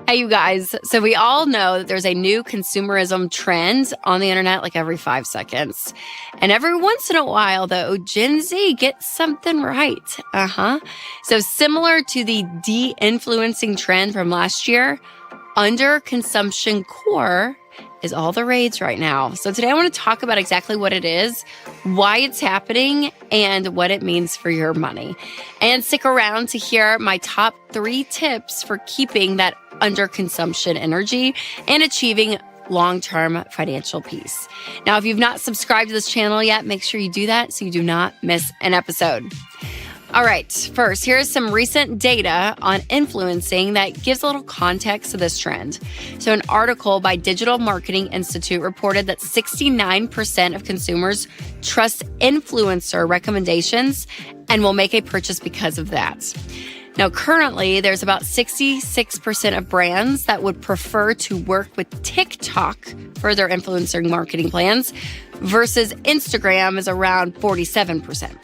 Hey, you guys. So we all know that there's a new consumerism trend on the internet like every 5 seconds. And every once in a while, though, Gen Z gets something right. So similar to the de-influencing trend from last year, under-consumption core is all the rage right now. So today I want to talk about exactly what it is, why it's happening, and what it means for your money. And stick around to hear my top 3 tips for keeping that underconsumption energy and achieving long-term financial peace. Now, if you've not subscribed to this channel yet, make sure you do that so you do not miss an episode. All right, first, here's some recent data on influencing that gives a little context to this trend. So an article by Digital Marketing Institute reported that 69% of consumers trust influencer recommendations and will make a purchase because of that. Now, currently, there's about 66% of brands that would prefer to work with TikTok for their influencer marketing plans versus Instagram is around 47%.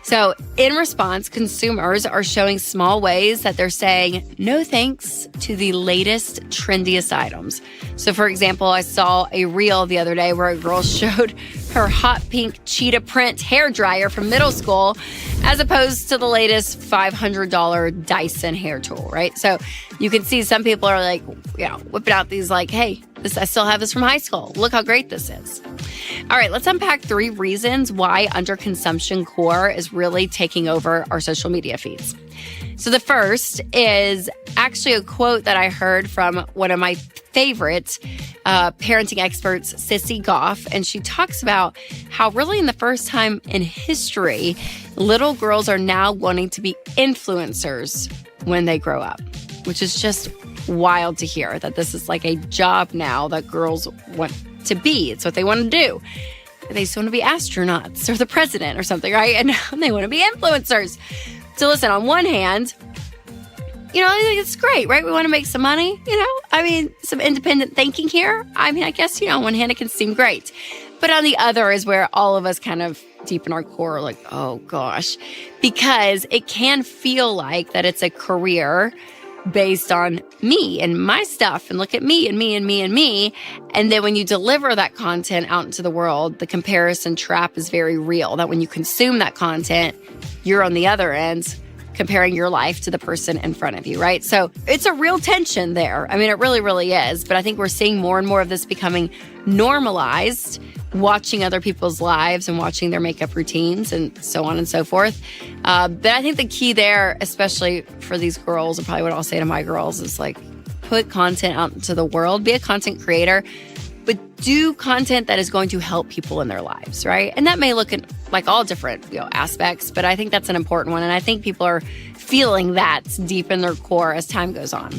So in response, consumers are showing small ways that they're saying no thanks to the latest, trendiest items. So for example, I saw a reel the other day where a girl showed her hot pink cheetah print hairdryer from middle school as opposed to the latest $500 Dyson hair tool, right? So you can see some people are like, whipping out these like, hey, I still have this from high school. Look how great this is. All right, let's unpack 3 reasons why underconsumption core is really taking over our social media feeds. So the first is actually a quote that I heard from one of my favorite parenting experts, Sissy Goff, and she talks about how really in the first time in history, little girls are now wanting to be influencers when they grow up, which is just wild to hear that this is like a job now that girls want to be. It's what they want to do. They just want to be astronauts or the president or something, right? And now they want to be influencers. So listen, on one hand, I think it's great, right? We want to make some money, some independent thinking here. I guess, on one hand, it can seem great. But on the other is where all of us kind of deep in our core are like, oh gosh, because it can feel like that it's a career based on me and my stuff and look at me and me and me and me. And then when you deliver that content out into the world, the comparison trap is very real, that when you consume that content, you're on the other end comparing your life to the person in front of you, right? So it's a real tension there. It really, really is. But I think we're seeing more and more of this becoming normalized, watching other people's lives and watching their makeup routines and so on and so forth. But I think the key there, especially for these girls, and probably what I'll say to my girls, is like, put content out into the world, be a content creator, but do content that is going to help people in their lives, right? And that may look at like all different aspects, but I think that's an important one. And I think people are feeling that deep in their core as time goes on.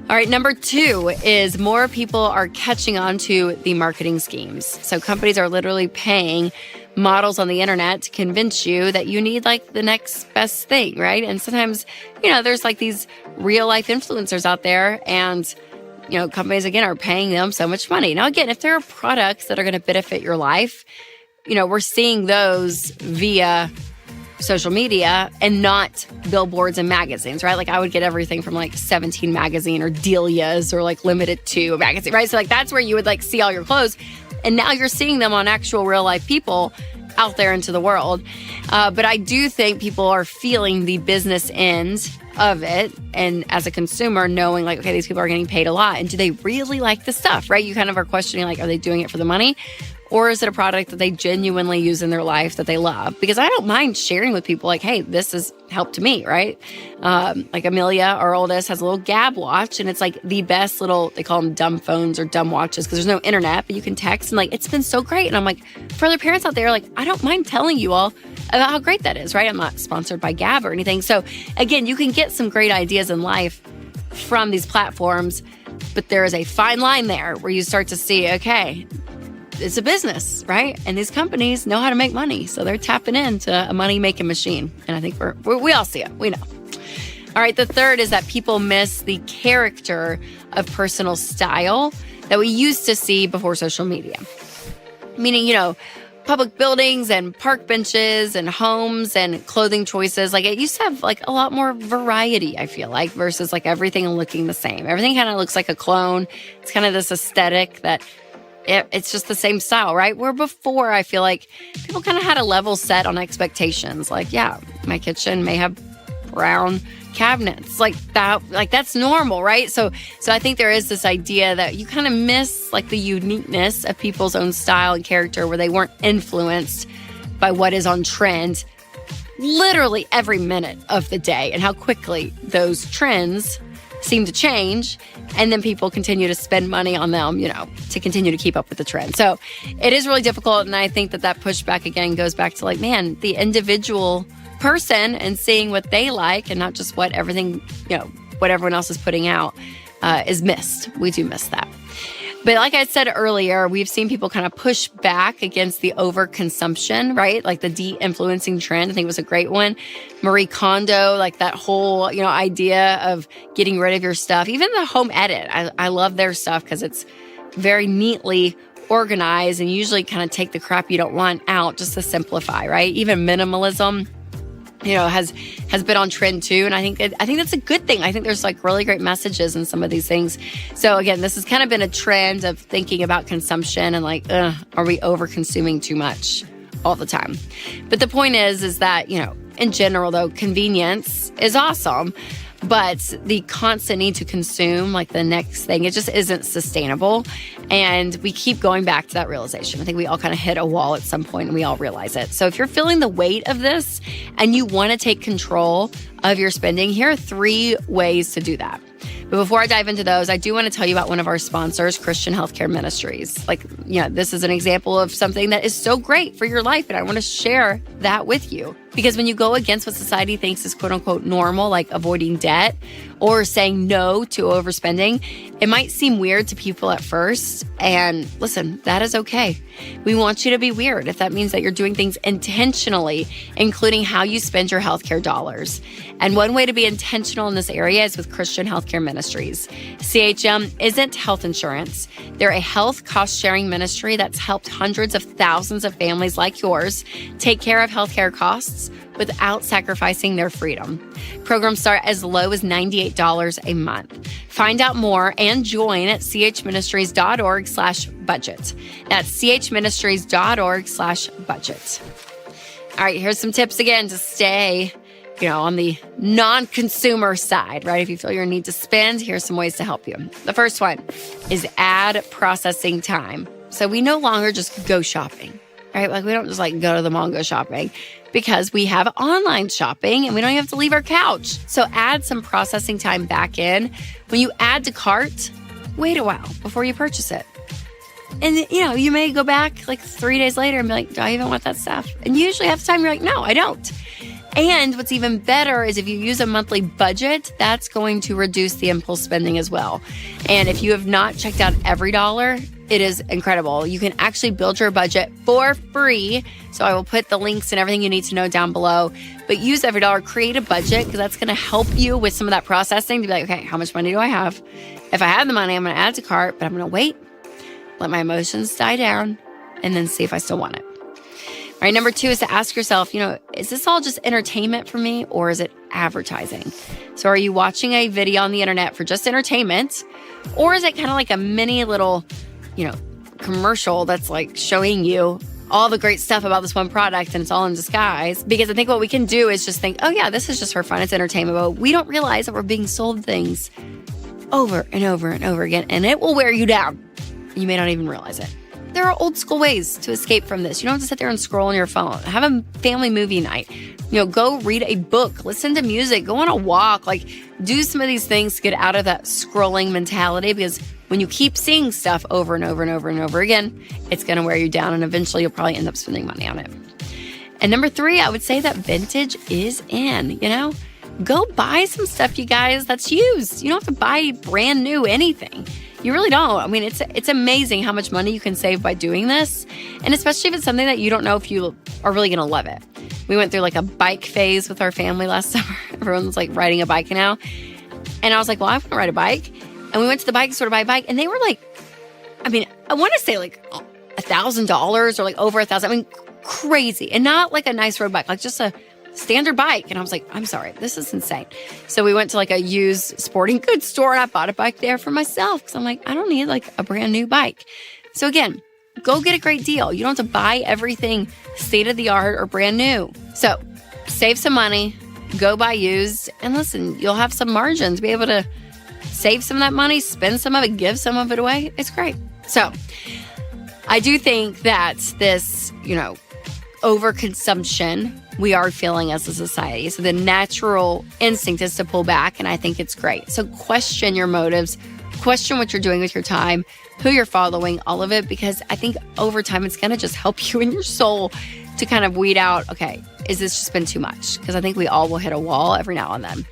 All right, number 2 is more people are catching on to the marketing schemes. So companies are literally paying models on the internet to convince you that you need like the next best thing, right? And sometimes, there's like these real life influencers out there and companies, again, are paying them so much money. Now, again, if there are products that are going to benefit your life, we're seeing those via social media and not billboards and magazines, right? Like I would get everything from like 17 magazine or Delia's or like Limited To magazine, right? So like that's where you would like see all your clothes. And now you're seeing them on actual real life people out there into the world. But I do think people are feeling the business end of it. And as a consumer, knowing like, okay, these people are getting paid a lot. And do they really like the stuff, right? You kind of are questioning like, are they doing it for the money? Or is it a product that they genuinely use in their life that they love? Because I don't mind sharing with people like, hey, this has helped me, right? Like Amelia, our oldest, has a little Gab watch, and it's like the best little, they call them dumb phones or dumb watches because there's no internet, but you can text, and like, it's been so great. And I'm like, for other parents out there, like, I don't mind telling you all about how great that is, right? I'm not sponsored by Gab or anything. So again, you can get some great ideas in life from these platforms, but there is a fine line there where you start to see, okay, it's a business, right? And these companies know how to make money. So they're tapping into a money-making machine. And I think we all see it. We know. All right, the third is that people miss the character of personal style that we used to see before social media. Meaning, public buildings and park benches and homes and clothing choices. Like it used to have like a lot more variety, I feel like, versus like everything looking the same. Everything kind of looks like a clone. It's kind of this aesthetic that it's just the same style, right? Where before I feel like people kind of had a level set on expectations. Like, yeah, my kitchen may have brown cabinets like that, like that's normal, right? So I think there is this idea that you kind of miss like the uniqueness of people's own style and character, where they weren't influenced by what is on trend literally every minute of the day, and how quickly those trends seem to change, and then people continue to spend money on them, to continue to keep up with the trend. So it is really difficult, and I think that pushback again goes back to like, man, the individual person and seeing what they like and not just what everything, what everyone else is putting out is missed. We do miss that. But like I said earlier, we've seen people kind of push back against the overconsumption, right? Like the de-influencing trend, I think was a great one. Marie Kondo, like that whole, idea of getting rid of your stuff. Even the home edit, I love their stuff because it's very neatly organized and usually kind of take the crap you don't want out just to simplify, right? Even minimalism, has been on trend too. And I think that's a good thing. I think there's like really great messages in some of these things. So again, this has kind of been a trend of thinking about consumption and like, are we over consuming too much all the time? But the point is that, in general though, convenience is awesome, but the constant need to consume like the next thing, it just isn't sustainable. And we keep going back to that realization. I think we all kind of hit a wall at some point and we all realize it. So if you're feeling the weight of this and you want to take control of your spending, here are 3 ways to do that. But before I dive into those, I do want to tell you about one of our sponsors, Christian Healthcare Ministries. Like, this is an example of something that is so great for your life. And I want to share that with you. Because when you go against what society thinks is quote unquote normal, like avoiding debt or saying no to overspending, it might seem weird to people at first. And listen, that is okay. We want you to be weird if that means that you're doing things intentionally, including how you spend your healthcare dollars. And one way to be intentional in this area is with Christian Healthcare Ministries. CHM isn't health insurance. They're a health cost-sharing ministry that's helped hundreds of thousands of families like yours take care of healthcare costs without sacrificing their freedom. Programs start as low as $98 a month. Find out more and join at chministries.org/budget. That's chministries.org/budget. All right, here's some tips again to stay, on the non-consumer side, right? If you feel your need to spend, here's some ways to help you. The first one is add processing time. So we no longer just go shopping, right? Like we don't just like go to the mall and go shopping, because we have online shopping and we don't even have to leave our couch. So add some processing time back in. When you add to cart, wait a while before you purchase it. And, you may go back like 3 days later and be like, do I even want that stuff? And usually half the time you're like, no, I don't. And what's even better is if you use a monthly budget, that's going to reduce the impulse spending as well. And if you have not checked out Every Dollar, it is incredible. You can actually build your budget for free. So I will put the links and everything you need to know down below. But use Every Dollar, create a budget, because that's going to help you with some of that processing to be like, okay, how much money do I have? If I have the money, I'm going to add to cart, but I'm going to wait, let my emotions die down, and then see if I still want it. All right, number 2 is to ask yourself, is this all just entertainment for me, or is it advertising? So are you watching a video on the internet for just entertainment, or is it kind of like a mini little, commercial that's like showing you all the great stuff about this one product and it's all in disguise? Because I think what we can do is just think, oh yeah, this is just for fun, it's entertainment, but we don't realize that we're being sold things over and over and over again, and it will wear you down. You may not even realize it. There are old school ways to escape from this. You don't have to sit there and scroll on your phone. Have a family movie night. Go read a book, listen to music, go on a walk, like do some of these things to get out of that scrolling mentality, because when you keep seeing stuff over and over and over and over again, it's going to wear you down, and eventually you'll probably end up spending money on it. And number 3, I would say that vintage is in, Go buy some stuff, you guys, that's used. You don't have to buy brand new anything. You really don't. I mean, it's amazing how much money you can save by doing this. And especially if it's something that you don't know if you are really going to love it. We went through like a bike phase with our family last summer. Everyone's like riding a bike now. And I was like, well, I want to ride a bike. And we went to the bike store to buy a bike. And they were like, I want to say like $1,000 or like over $1,000. crazy. And not like a nice road bike, like just a standard bike. And I was like, I'm sorry, this is insane. So we went to like a used sporting goods store and I bought a bike there for myself because I'm like, I don't need like a brand new bike. So again, go get a great deal. You don't have to buy everything state of the art or brand new. So save some money, go buy used, and listen, you'll have some margins, be able to save some of that money, spend some of it, give some of it away. It's great. So I do think that this, overconsumption we are feeling as a society. So the natural instinct is to pull back, and I think it's great. So question your motives, question what you're doing with your time, who you're following, all of it, because I think over time it's going to just help you in your soul to kind of weed out, okay, is this just been too much? Because I think we all will hit a wall every now and then.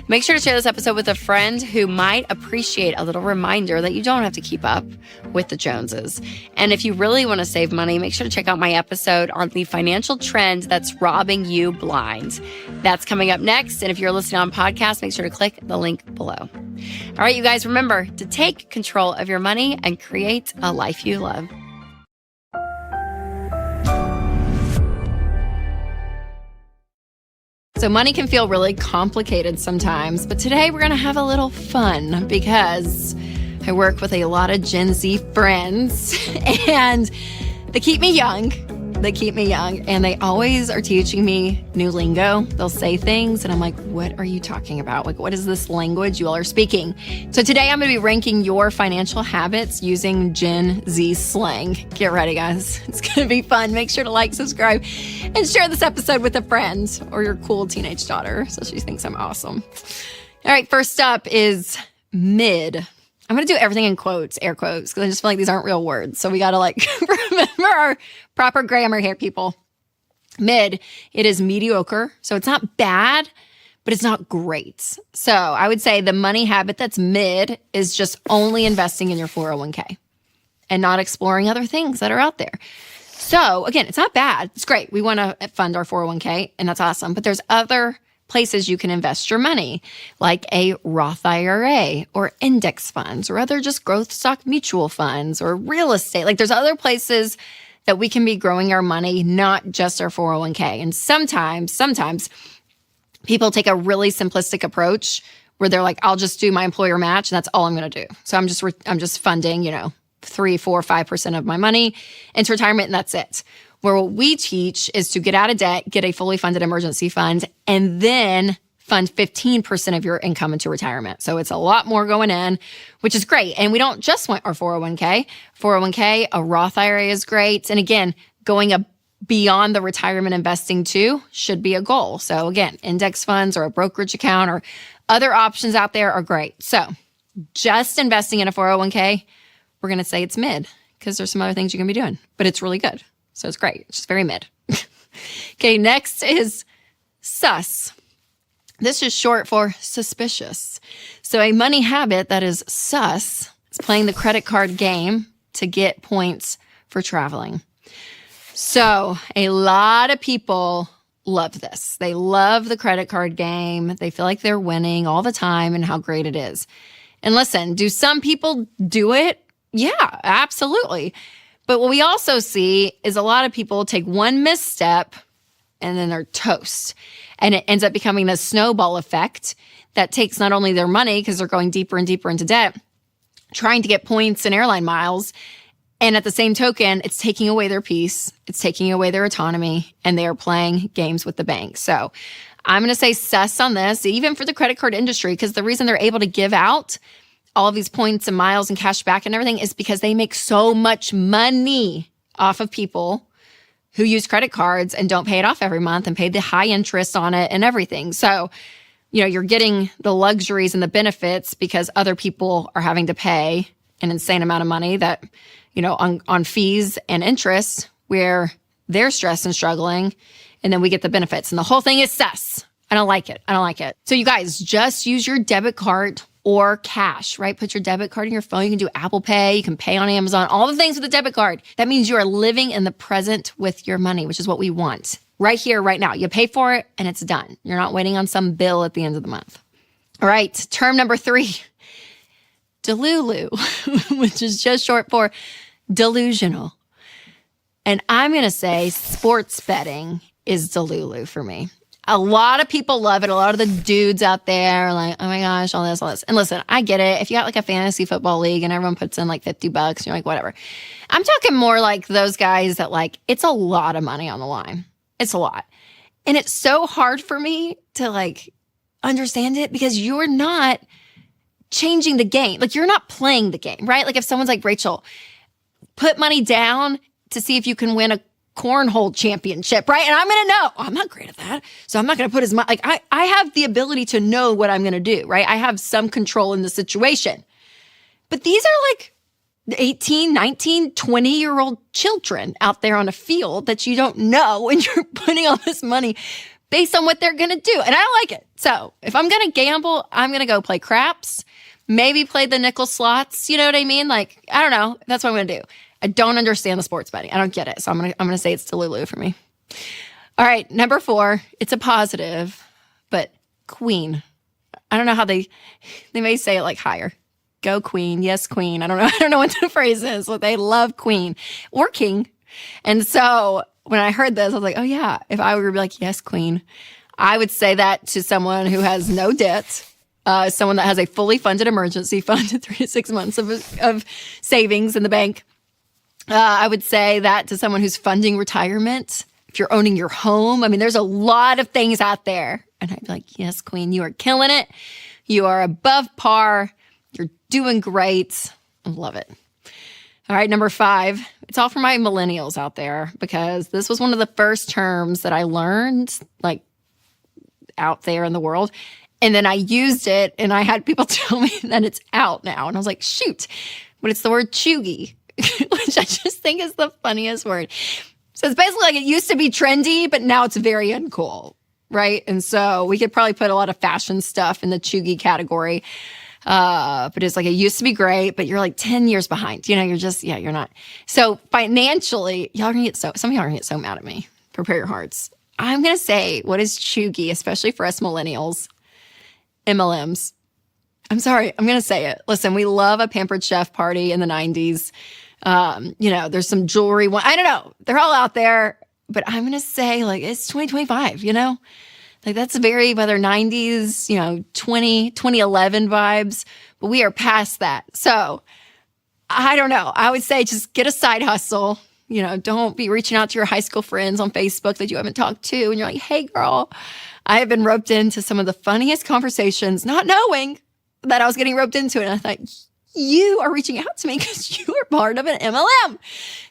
Make sure to share this episode with a friend who might appreciate a little reminder that you don't have to keep up with the Joneses. And if you really want to save money, make sure to check out my episode on the financial trend that's robbing you blind. That's coming up next. And if you're listening on podcast, make sure to click the link below. All right, you guys, remember to take control of your money and create a life you love. So money can feel really complicated sometimes, but today we're going to have a little fun because I work with a lot of Gen Z friends and they keep me young. And they always are teaching me new lingo. They'll say things and I'm like, what are you talking about? Like, what is this language you all are speaking? So today I'm going to be ranking your financial habits using Gen Z slang. Get ready, guys. It's going to be fun. Make sure to like, subscribe, and share this episode with a friend or your cool teenage daughter so she thinks I'm awesome. All right, first up is mid. I'm going to do everything in quotes, air quotes, because I just feel like these aren't real words. So we got to remember our proper grammar here, people. Mid, it is mediocre. So it's not bad, but it's not great. So I would say the money habit that's mid is just only investing in your 401k and not exploring other things that are out there. So again, it's not bad. It's great. We want to fund our 401k and that's awesome. But there's other places you can invest your money, like a Roth IRA or index funds or other just growth stock mutual funds or real estate. Like there's other places that we can be growing our money, not just our 401k. And sometimes people take a really simplistic approach where they're like, I'll just do my employer match and that's all I'm going to do. So I'm just funding, 3, 4, 5% of my money into retirement and that's it. Where what we teach is to get out of debt, get a fully funded emergency fund, and then fund 15% of your income into retirement. So it's a lot more going in, which is great. And we don't just want our 401k. 401k, a Roth IRA is great. And again, going beyond the retirement investing too should be a goal. So again, index funds or a brokerage account or other options out there are great. So just investing in a 401k, we're going to say it's mid because there's some other things you can be doing, but it's really good. So it's great. It's just very mid. Okay, next is sus. This is short for suspicious. So a money habit that is sus is playing the credit card game to get points for traveling. So a lot of people love this. They love the credit card game. They feel like they're winning all the time and how great it is. And listen, do some people do it? Yeah, absolutely. But what we also see is a lot of people take one misstep and then they're toast. And it ends up becoming this snowball effect that takes not only their money because they're going deeper and deeper into debt, trying to get points and airline miles. And at the same token, it's taking away their peace. It's taking away their autonomy and they are playing games with the bank. So I'm going to say sus on this, even for the credit card industry, because the reason they're able to give out all of these points and miles and cash back and everything is because they make so much money off of people who use credit cards and don't pay it off every month and pay the high interest on it and everything. So, you're getting the luxuries and the benefits because other people are having to pay an insane amount of money that, on fees and interest where they're stressed and struggling. And then we get the benefits. And the whole thing is sus. I don't like it. So you guys just use your debit card or cash, right? Put your debit card in your phone. You can do Apple Pay. You can pay on Amazon, all the things with a debit card. That means you are living in the present with your money, which is what we want right here, right now. You pay for it and it's done. You're not waiting on some bill at the end of the month. All right, term number 3, delulu, which is just short for delusional. And I'm going to say sports betting is Delulu for me. A lot of people love it. A lot of the dudes out there are like, oh my gosh, all this. And listen, I get it. If you got like a fantasy football league and everyone puts in like $50, and you're like, whatever. I'm talking more like those guys that like, it's a lot of money on the line. It's a lot. And it's so hard for me to like understand it because you're not changing the game. Like you're not playing the game, right? Like if someone's like, Rachel, put money down to see if you can win a cornhole championship, right? And I'm going to know, I'm not great at that. So I'm not going to put as much, like I have the ability to know what I'm going to do, right? I have some control in the situation. But these are like 18, 19, 20-year-old children out there on a field that you don't know and you're putting all this money based on what they're going to do. And I don't like it. So if I'm going to gamble, I'm going to go play craps, maybe play the nickel slots. You know what I mean? Like, I don't know. That's what I'm going to do. I don't understand the sports betting. I don't get it. So I'm gonna say it's Delulu for me. All right, number 4. It's a positive, but Queen. I don't know how they may say it like higher. Go Queen. Yes, Queen. I don't know what the phrase is, but they love Queen or King. And so when I heard this, I was like, oh yeah, if I were to be like, yes, Queen, I would say that to someone who has no debt, someone that has a fully funded emergency fund, 3 to 6 months of savings in the bank. I would say that to someone who's funding retirement, if you're owning your home. I mean, there's a lot of things out there. And I'd be like, yes, Queen, you are killing it. You are above par. You're doing great. I love it. All right, number 5. It's all for my millennials out there because this was one of the first terms that I learned, like, out there in the world. And then I used it, and I had people tell me that it's out now. And I was like, shoot. But it's the word chuggy, which I just think is the funniest word. So it's basically like it used to be trendy, but now it's very uncool, right? And so we could probably put a lot of fashion stuff in the chuggy category. But it's like, it used to be great, but you're like 10 years behind. You know, you're not. So financially, some of y'all are gonna get so mad at me. Prepare your hearts. I'm going to say what is chuggy, especially for us millennials, MLMs. I'm sorry. I'm going to say it. Listen, we love a Pampered Chef party in the 90s. There's some jewelry. I don't know. They're all out there, but I'm going to say like it's 2025, like that's very, whether 90s, 2011 vibes, but we are past that. So I don't know. I would say just get a side hustle. Don't be reaching out to your high school friends on Facebook that you haven't talked to. And you're like, hey girl, I have been roped into some of the funniest conversations, not knowing that I was getting roped into it. And I thought, you are reaching out to me because you are part of an MLM.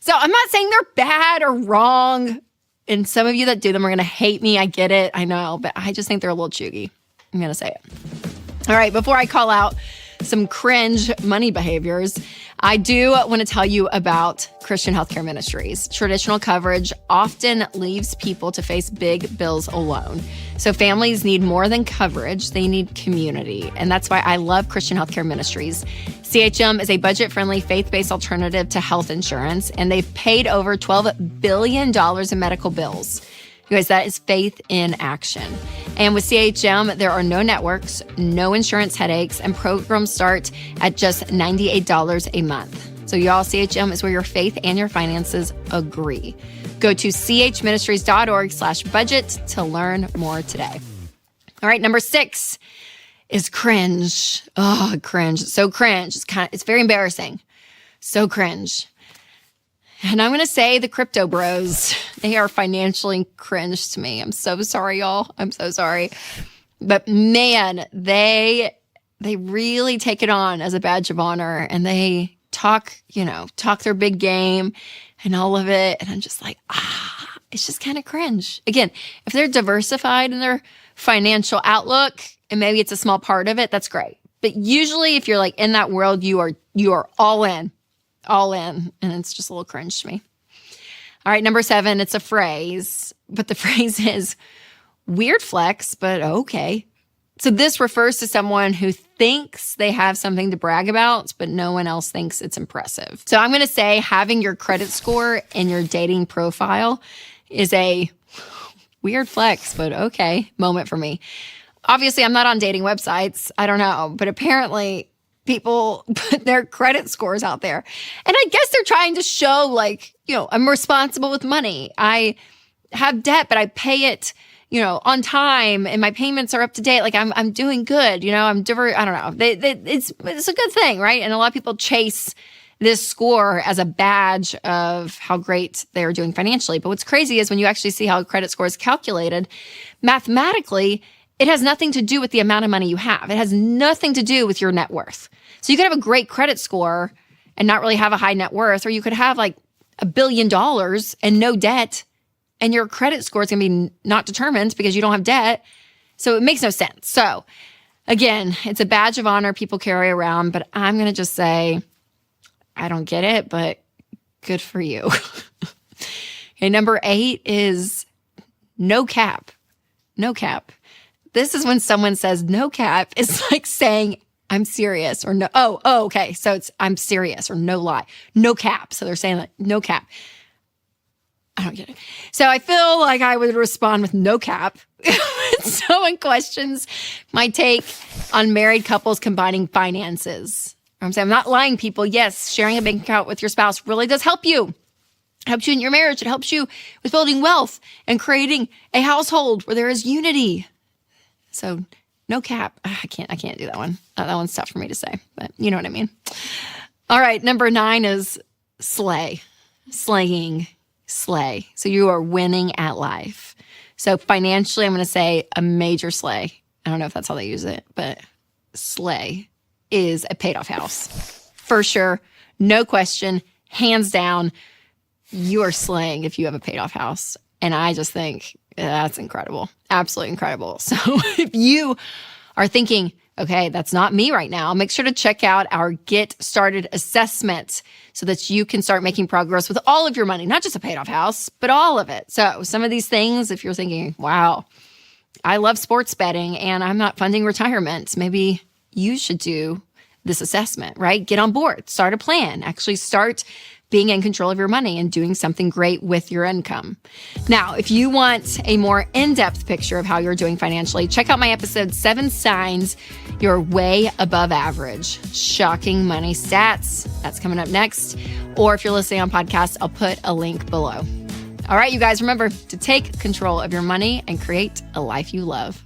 So I'm not saying they're bad or wrong. And some of you that do them are going to hate me. I get it. I know. But I just think they're a little chuggy. I'm going to say it. All right. Before I call out some cringe money behaviors, I do want to tell you about Christian healthcare ministries. Traditional coverage often leaves people to face big bills alone. So families need more than coverage. They need community. And that's why I love Christian healthcare ministries. CHM is a budget-friendly, faith-based alternative to health insurance, and they've paid over $12 billion in medical bills. You guys, that is faith in action. And with CHM, there are no networks, no insurance headaches, and programs start at just $98 a month. So y'all, CHM is where your faith and your finances agree. Go to chministries.org/budget to learn more today. All right, number 6 is cringe. Oh, cringe. So cringe. It's very embarrassing. So cringe. And I'm going to say the crypto bros, they are financially cringe to me. I'm so sorry, y'all. I'm so sorry. But man, they really take it on as a badge of honor, and they talk their big game and all of it. And I'm just like, it's just kind of cringe. Again, if they're diversified in their financial outlook, and maybe it's a small part of it, that's great. But usually if you're like in that world, you are all in. And it's just a little cringe to me. All right, number 7, it's a phrase, but the phrase is weird flex, but okay. So this refers to someone who thinks they have something to brag about, but no one else thinks it's impressive. So I'm going to say having your credit score in your dating profile is a weird flex, but okay moment for me. Obviously, I'm not on dating websites. I don't know, but apparently people put their credit scores out there. And I guess they're trying to show like, I'm responsible with money. I have debt, but I pay it, on time, and my payments are up to date. Like I'm doing good. I don't know. It's a good thing, right? And a lot of people chase this score as a badge of how great they're doing financially. But what's crazy is when you actually see how a credit score is calculated, mathematically, it has nothing to do with the amount of money you have. It has nothing to do with your net worth. So you could have a great credit score and not really have a high net worth, or you could have like $1 billion and no debt, and your credit score is going to be not determined because you don't have debt. So it makes no sense. So again, it's a badge of honor people carry around, but I'm going to just say, I don't get it, but good for you. Okay, number 8 is no cap. No cap. This is when someone says no cap. It's like saying, I'm serious, or no. Oh, okay. So it's I'm serious, or no lie. No cap. So they're saying like no cap. I don't get it. So I feel like I would respond with no cap. Someone questions my take on married couples combining finances. I'm saying I'm not lying, people. Yes, sharing a bank account with your spouse really does help you. It helps you in your marriage. It helps you with building wealth and creating a household where there is unity. So no cap. I can't do that one. That one's tough for me to say, but you know what I mean. All right. Number 9 is slay. Slaying. Slay. So you are winning at life. So financially, I'm going to say a major slay. I don't know if that's how they use it, but slay is a paid off house. For sure. No question. Hands down. You are slaying if you have a paid off house. And I just think that's incredible. Absolutely incredible. So if you are thinking, okay, that's not me right now, make sure to check out our Get Started assessment so that you can start making progress with all of your money, not just a paid off house, but all of it. So some of these things, if you're thinking, wow, I love sports betting and I'm not funding retirement, maybe you should do this assessment, right? Get on board, start a plan, actually start being in control of your money and doing something great with your income. Now, if you want a more in-depth picture of how you're doing financially, check out my episode 7 Signs You're Way Above Average. Shocking money stats. That's coming up next. Or if you're listening on podcast, I'll put a link below. All right, you guys, remember to take control of your money and create a life you love.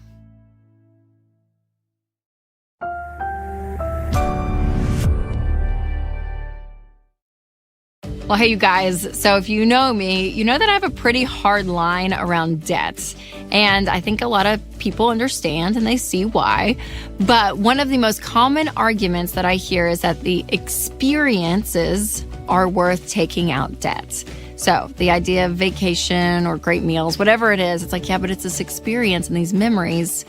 Well, hey, you guys. So if you know me, you know that I have a pretty hard line around debt. And I think a lot of people understand and they see why. But one of the most common arguments that I hear is that the experiences are worth taking out debt. So the idea of vacation or great meals, whatever it is, it's like, yeah, but it's this experience and these memories,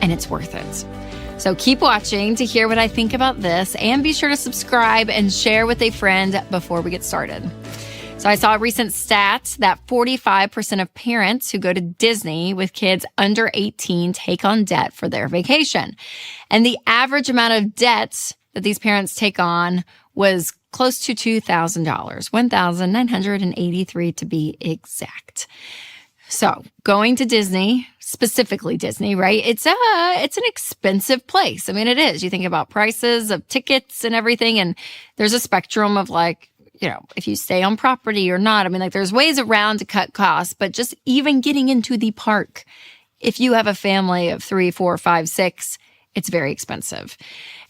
and it's worth it. So keep watching to hear what I think about this, and be sure to subscribe and share with a friend before we get started. So I saw a recent stat that 45% of parents who go to Disney with kids under 18 take on debt for their vacation. And the average amount of debt that these parents take on was close to $2,000, $1,983 to be exact. So going to Disney, specifically Disney, right? It's an expensive place. I mean, it is. You think about prices of tickets and everything, and there's a spectrum of like, if you stay on property or not. I mean, like there's ways around to cut costs, but just even getting into the park, if you have a family of 3, 4, 5, 6, it's very expensive.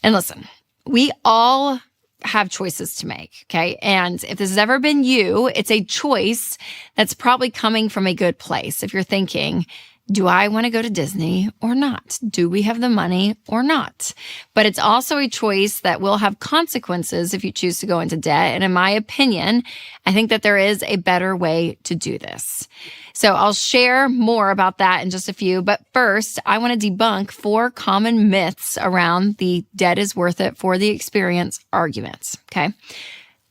And listen, we all have choices to make, okay? And if this has ever been you, it's a choice that's probably coming from a good place. If you're thinking, do I want to go to Disney or not? Do we have the money or not? But it's also a choice that will have consequences if you choose to go into debt. And in my opinion, I think that there is a better way to do this. So I'll share more about that in just a few. But first, I want to debunk 4 common myths around the debt is worth it for the experience arguments, okay?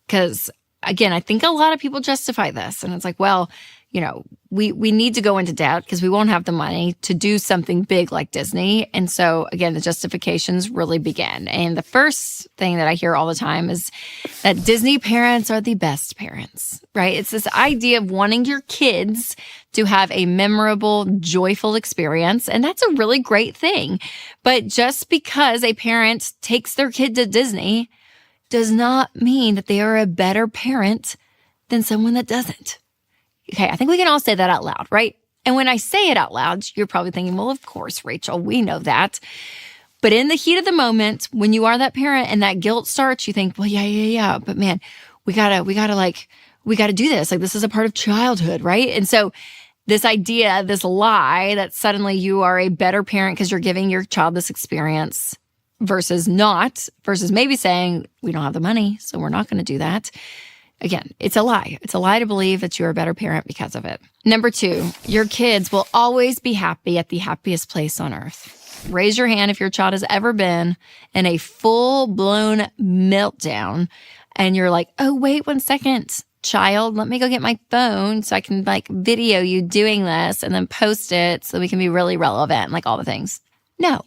Because again, I think a lot of people justify this. And it's like, well, we need to go into debt because we won't have the money to do something big like Disney. And so again, the justifications really begin. And the first thing that I hear all the time is that Disney parents are the best parents, right? It's this idea of wanting your kids to have a memorable, joyful experience. And that's a really great thing. But just because a parent takes their kid to Disney does not mean that they are a better parent than someone that doesn't. Okay, I think we can all say that out loud, right? And when I say it out loud, you're probably thinking, well, of course, Rachel, we know that. But in the heat of the moment, when you are that parent and that guilt starts, you think, well, yeah. But man, we gotta do this. Like, this is a part of childhood, right? And so this idea, this lie that suddenly you are a better parent because you're giving your child this experience versus maybe saying, we don't have the money, so we're not going to do that. Again, it's a lie. It's a lie to believe that you're a better parent because of it. Number 2, your kids will always be happy at the happiest place on earth. Raise your hand if your child has ever been in a full-blown meltdown and you're like, oh, wait 1 second, child, let me go get my phone so I can video you doing this and then post it so we can be really relevant, like all the things. No,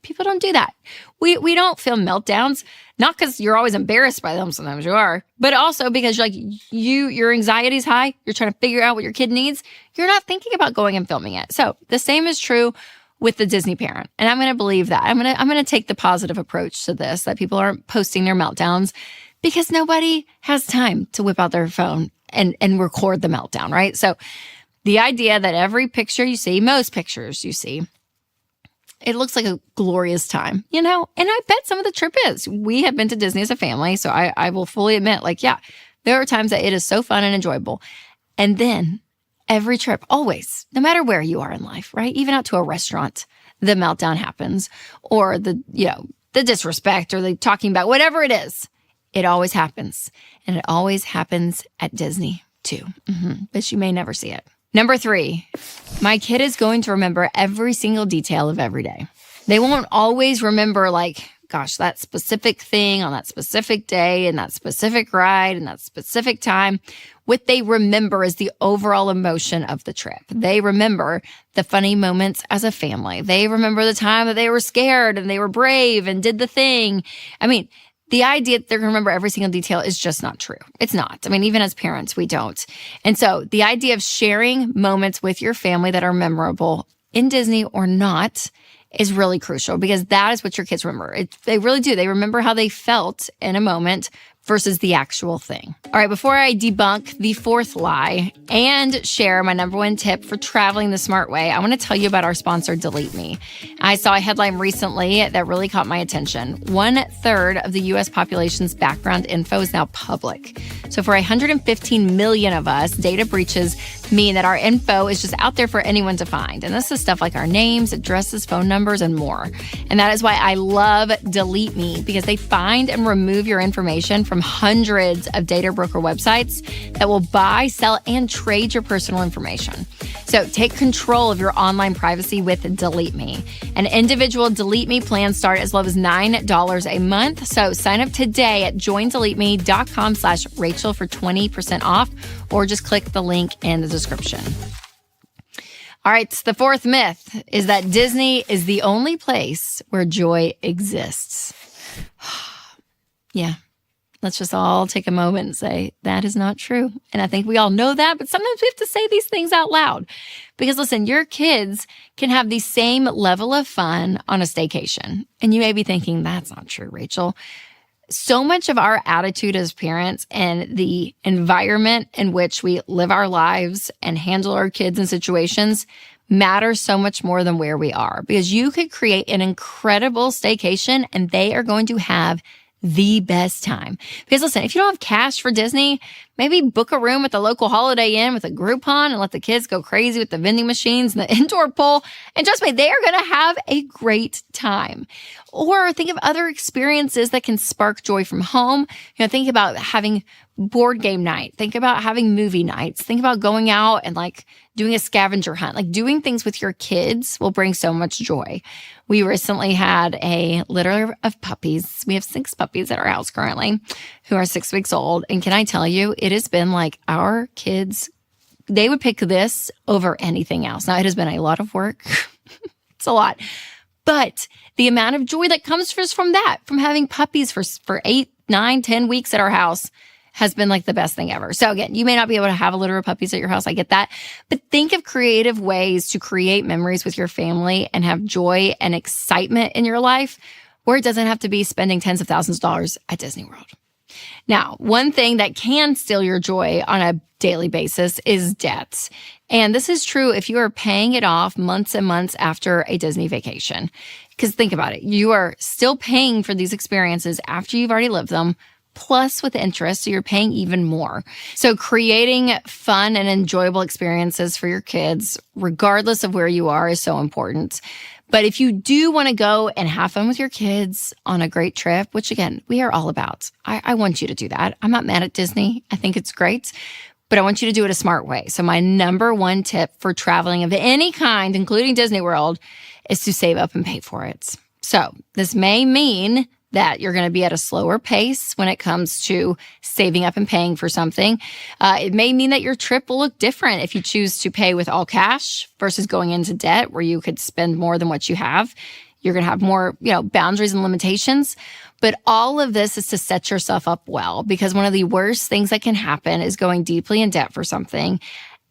people don't do that. We don't feel meltdowns, not because you're always embarrassed by them. Sometimes you are, but also because your anxiety is high. You're trying to figure out what your kid needs. You're not thinking about going and filming it. So the same is true with the Disney parent. And I'm going to believe that. I'm going to take the positive approach to this, that people aren't posting their meltdowns because nobody has time to whip out their phone and record the meltdown, right? So the idea that every picture you see, most pictures you see, it looks like a glorious time, and I bet some of the trip is. We have been to Disney as a family, so I will fully admit, there are times that it is so fun and enjoyable. And then every trip, always, no matter where you are in life, right? Even out to a restaurant, the meltdown happens, or the disrespect, or the talking about whatever it is. It always happens. And it always happens at Disney too. But you may never see it. Number 3, my kid is going to remember every single detail of every day. They won't always remember that specific thing on that specific day and that specific ride and that specific time. What they remember is the overall emotion of the trip. They remember the funny moments as a family. They remember the time that they were scared and they were brave and did the thing. I mean, the idea that they're going to remember every single detail is just not true. It's not. I mean, even as parents, we don't. And so the idea of sharing moments with your family that are memorable in Disney or not is really crucial because that is what your kids remember. They really do. They remember how they felt in a moment versus the actual thing. All right, before I debunk the 4th lie and share my number 1 tip for traveling the smart way, I want to tell you about our sponsor, Delete Me. I saw a headline recently that really caught my attention. 1/3 of the U.S. population's background info is now public. So for 115 million of us, data breaches mean that our info is just out there for anyone to find. And this is stuff like our names, addresses, phone numbers, and more. And that is why I love Delete Me, because they find and remove your information from hundreds of data broker websites that will buy, sell, and trade your personal information. So take control of your online privacy with Delete Me. An individual Delete Me plans start as low as $9 a month. So sign up today at joindeleteme.com/Rachel for 20% off, or just click the link in the description. All right, the 4th myth is that Disney is the only place where joy exists. Yeah. Let's just all take a moment and say, that is not true. And I think we all know that, but sometimes we have to say these things out loud. Because listen, your kids can have the same level of fun on a staycation. And you may be thinking, that's not true, Rachel. So much of our attitude as parents and the environment in which we live our lives and handle our kids in situations matters so much more than where we are. Because you could create an incredible staycation and they are going to have the best time. Because listen, if you don't have cash for Disney, maybe book a room at the local Holiday Inn with a Groupon and let the kids go crazy with the vending machines and the indoor pool. And trust me, they are going to have a great time. Or think of other experiences that can spark joy from home. Think about having board game night. Think about having movie nights. Think about going out and doing a scavenger hunt. Doing things with your kids will bring so much joy. We recently had a litter of puppies. We have 6 puppies at our house currently who are 6 weeks old. And can I tell you, it has been our kids' they would pick this over anything else. Now, it has been a lot of work. It's a lot. But the amount of joy that comes from that, from having puppies for 8, 9, 10 weeks at our house has been like the best thing ever. So again, you may not be able to have a litter of puppies at your house. I get that. But think of creative ways to create memories with your family and have joy and excitement in your life where it doesn't have to be spending tens of thousands of dollars at Disney World. Now, one thing that can steal your joy on a daily basis is debt. And this is true if you are paying it off months and months after a Disney vacation. Because think about it. You are still paying for these experiences after you've already lived them, plus with interest, so you're paying even more. So creating fun and enjoyable experiences for your kids, regardless of where you are, is so important. But if you do want to go and have fun with your kids on a great trip, which again, we are all about, I want you to do that. I'm not mad at Disney. I think it's great, but I want you to do it a smart way. So my number one tip for traveling of any kind, including Disney World, is to save up and pay for it. So this may mean that you're going to be at a slower pace when it comes to saving up and paying for something. It may mean that your trip will look different if you choose to pay with all cash versus going into debt where you could spend more than what you have. You're going to have more, boundaries and limitations. But all of this is to set yourself up well, because one of the worst things that can happen is going deeply in debt for something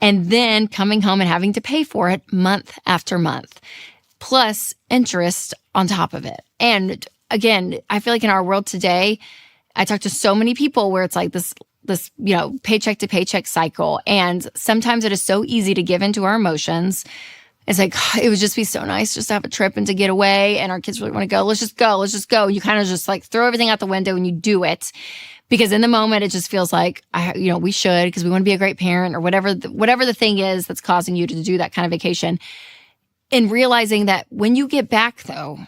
and then coming home and having to pay for it month after month, plus interest on top of it. And again, I feel like in our world today, I talk to so many people where it's like this paycheck to paycheck cycle. And sometimes it is so easy to give into our emotions. It's like, it would just be so nice just to have a trip and to get away. And our kids really want to go. Let's just go. You kind of just like throw everything out the window and you do it. Because in the moment, it just feels like, we should, because we want to be a great parent or whatever the thing is that's causing you to do that kind of vacation. And realizing that when you get back, though,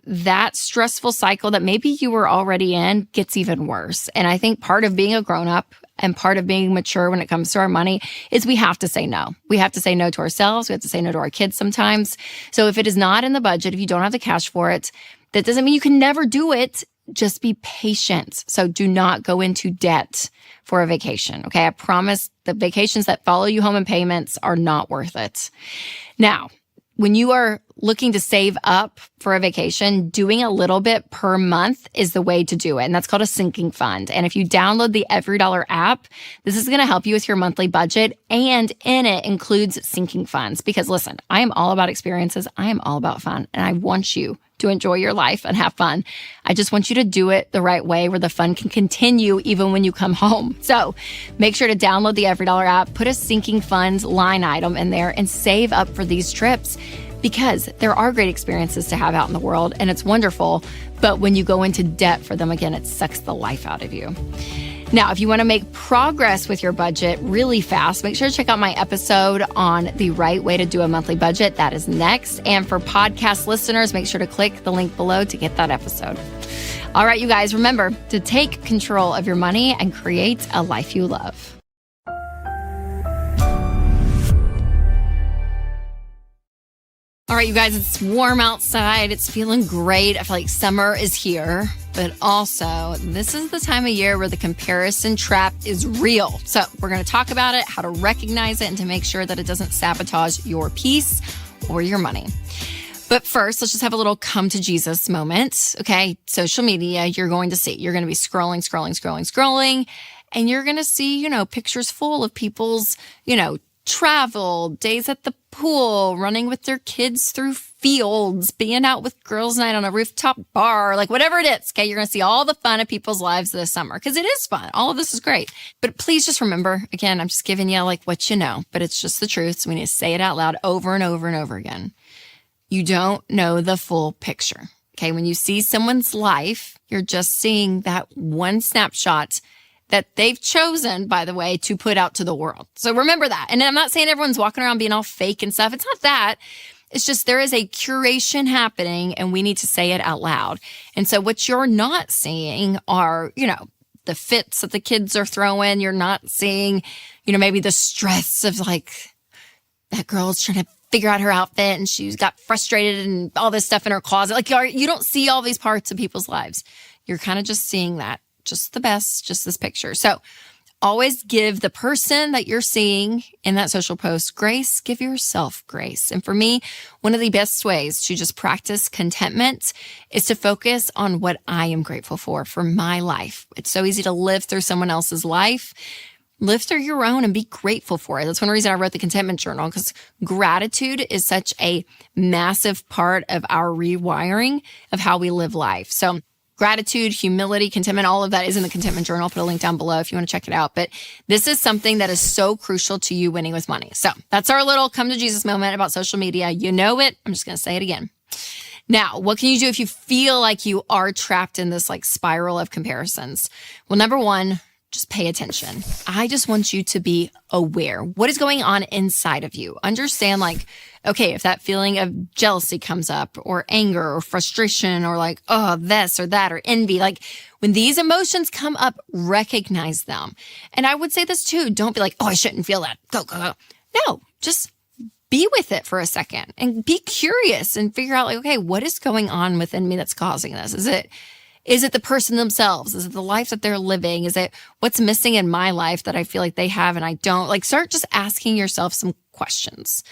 that stressful cycle that maybe you were already in gets even worse. And I think part of being a grown-up and part of being mature when it comes to our money is we have to say no. We have to say no to ourselves. We have to say no to our kids sometimes. So if it is not in the budget, if you don't have the cash for it, that doesn't mean you can never do it. Just be patient. So do not go into debt for a vacation. Okay. I promise the vacations that follow you home in payments are not worth it. Now, when you are looking to save up for a vacation, doing a little bit per month is the way to do it. And that's called a sinking fund. And if you download the EveryDollar app, this is going to help you with your monthly budget. And in it includes sinking funds. Because listen, I am all about experiences. I am all about fun. And I want you to enjoy your life and have fun. I just want you to do it the right way where the fun can continue even when you come home. So make sure to download the EveryDollar app, put a sinking funds line item in there and save up for these trips, because there are great experiences to have out in the world and it's wonderful. But when you go into debt for them, again, it sucks the life out of you. Now, if you want to make progress with your budget really fast, make sure to check out my episode on the right way to do a monthly budget. That is next. And for podcast listeners, make sure to click the link below to get that episode. All right, you guys, remember to take control of your money and create a life you love. All right, you guys, it's warm outside. It's feeling great. I feel like summer is here, but also this is the time of year where the comparison trap is real. So we're going to talk about it, how to recognize it, and to make sure that it doesn't sabotage your peace or your money. But first, let's just have a little come to Jesus moment. Okay, social media, you're going to be scrolling, and you're going to see, pictures full of people's, travel, days at the pool, running with their kids through fields, being out with girls' night on a rooftop bar, like whatever it is. Okay, you're going to see all the fun of people's lives this summer because it is fun. All of this is great. But please just remember, again, I'm just giving you like what you know, but it's just the truth. So we need to say it out loud over and over and over again. You don't know the full picture. Okay, when you see someone's life, you're just seeing that one snapshot that they've chosen, by the way, to put out to the world. So remember that. And I'm not saying everyone's walking around being all fake and stuff. It's not that. It's just there is a curation happening and we need to say it out loud. And so what you're not seeing are, the fits that the kids are throwing. You're not seeing, maybe the stress of like that girl's trying to figure out her outfit and she's got frustrated and all this stuff in her closet. Like you don't see all these parts of people's lives. You're kind of just seeing that. Just the best, just this picture. So Always give the person that you're seeing in that social post grace. Give yourself grace. And for me, one of the best ways to just practice contentment is to focus on what I am grateful for my life. It's so easy to live through someone else's life. Live through your own and be grateful for it. That's one reason I wrote the contentment journal, because gratitude is such a massive part of our rewiring of how we live life. So gratitude, humility, contentment, all of that is in the contentment journal. I'll put a link down below if you want to check it out. But this is something that is so crucial to you winning with money. So that's our little come to Jesus moment about social media. You know it. I'm just going to say it again. Now, what can you do if you feel like you are trapped in this like spiral of comparisons? Well, number one, just pay attention. I just want you to be aware. What is going on inside of you? Understand, like, okay, if that feeling of jealousy comes up, or anger, or frustration, or like, oh, this or that, or envy, like when these emotions come up, recognize them. And I would say this too. Don't be like, oh, I shouldn't feel that. Go, go, go. No, just be with it for a second and be curious and figure out like, okay, what is going on within me that's causing this? Is it the person themselves? Is it the life that they're living? Is it what's missing in my life that I feel like they have and I don't? Like, start just asking yourself some questions.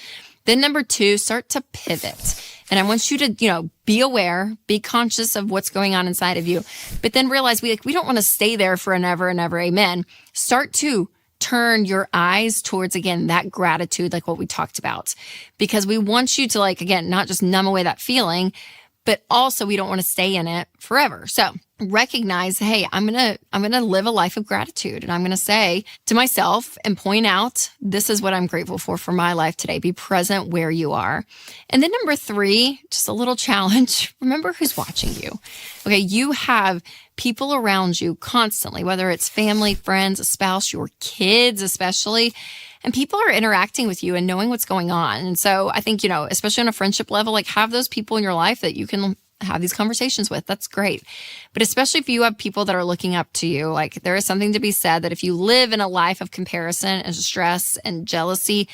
Then number two, start to pivot. And I want you to, be aware, be conscious of what's going on inside of you, but then realize we don't want to stay there for an ever and ever. Amen. Start to turn your eyes towards, again, that gratitude, like what we talked about, because we want you to again, not just numb away that feeling, but also we don't want to stay in it forever. So recognize, hey, I'm going to live a life of gratitude. And I'm going to say to myself and point out, this is what I'm grateful for my life today. Be present where you are. And then number three, just a little challenge. Remember who's watching you. Okay. You have people around you constantly, whether it's family, friends, a spouse, your kids, especially. And people are interacting with you and knowing what's going on. And so I think, especially on a friendship level, have those people in your life that you can have these conversations with. That's great. But especially if you have people that are looking up to you, there is something to be said that if you live in a life of comparison and stress and jealousy,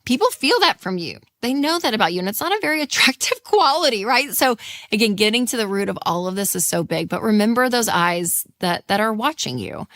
people feel that from you. They know that about you. And it's not a very attractive quality, right? So again, getting to the root of all of this is so big. But remember those eyes that are watching you. All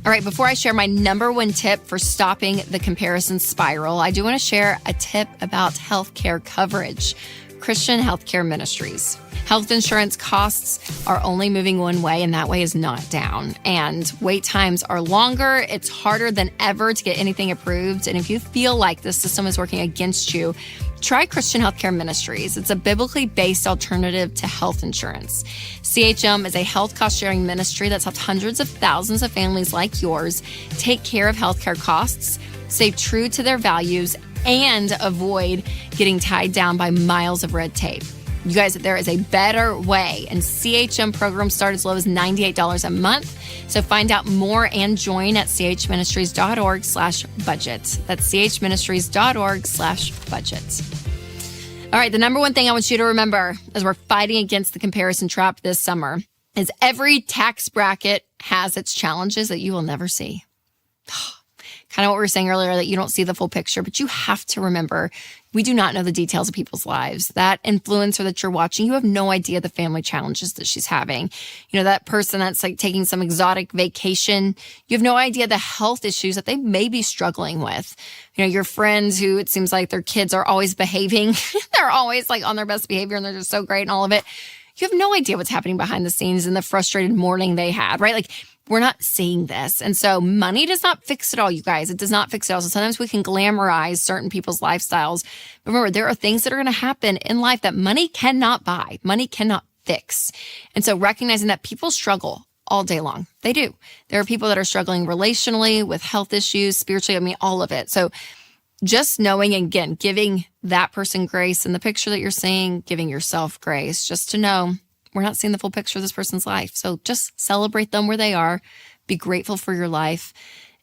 right, before I share my number one tip for stopping the comparison spiral, I do want to share a tip about healthcare coverage. Christian healthcare ministries. Health insurance costs are only moving one way, and that way is not down. And wait times are longer. It's harder than ever to get anything approved. And if you feel like the system is working against you, try Christian Healthcare Ministries. It's a biblically based alternative to health insurance. CHM is a health cost-sharing ministry that's helped hundreds of thousands of families like yours take care of healthcare costs, stay true to their values, and avoid getting tied down by miles of red tape. You guys, there is a better way, and CHM programs start as low as $98 a month. So find out more and join at chministries.org/budget. That's chministries.org/budget. All right, the number one thing I want you to remember as we're fighting against the comparison trap this summer is every tax bracket has its challenges that you will never see. Kind of what we were saying earlier, that you don't see the full picture, but you have to remember, we do not know the details of people's lives. That influencer that you're watching, you have no idea the family challenges that she's having. That person that's taking some exotic vacation, you have no idea the health issues that they may be struggling with. Your friends who it seems like their kids are always behaving. They're always on their best behavior and they're just so great and all of it. You have no idea what's happening behind the scenes and the frustrated morning they had, right? We're not seeing this. And so money does not fix it all, you guys. It does not fix it all. So sometimes we can glamorize certain people's lifestyles. But remember, there are things that are going to happen in life that money cannot buy. Money cannot fix. And so recognizing that people struggle all day long. They do. There are people that are struggling relationally with health issues, spiritually, all of it. So just knowing, again, giving that person grace in the picture that you're seeing, giving yourself grace, just to know we're not seeing the full picture of this person's life. So just celebrate them where they are, be grateful for your life,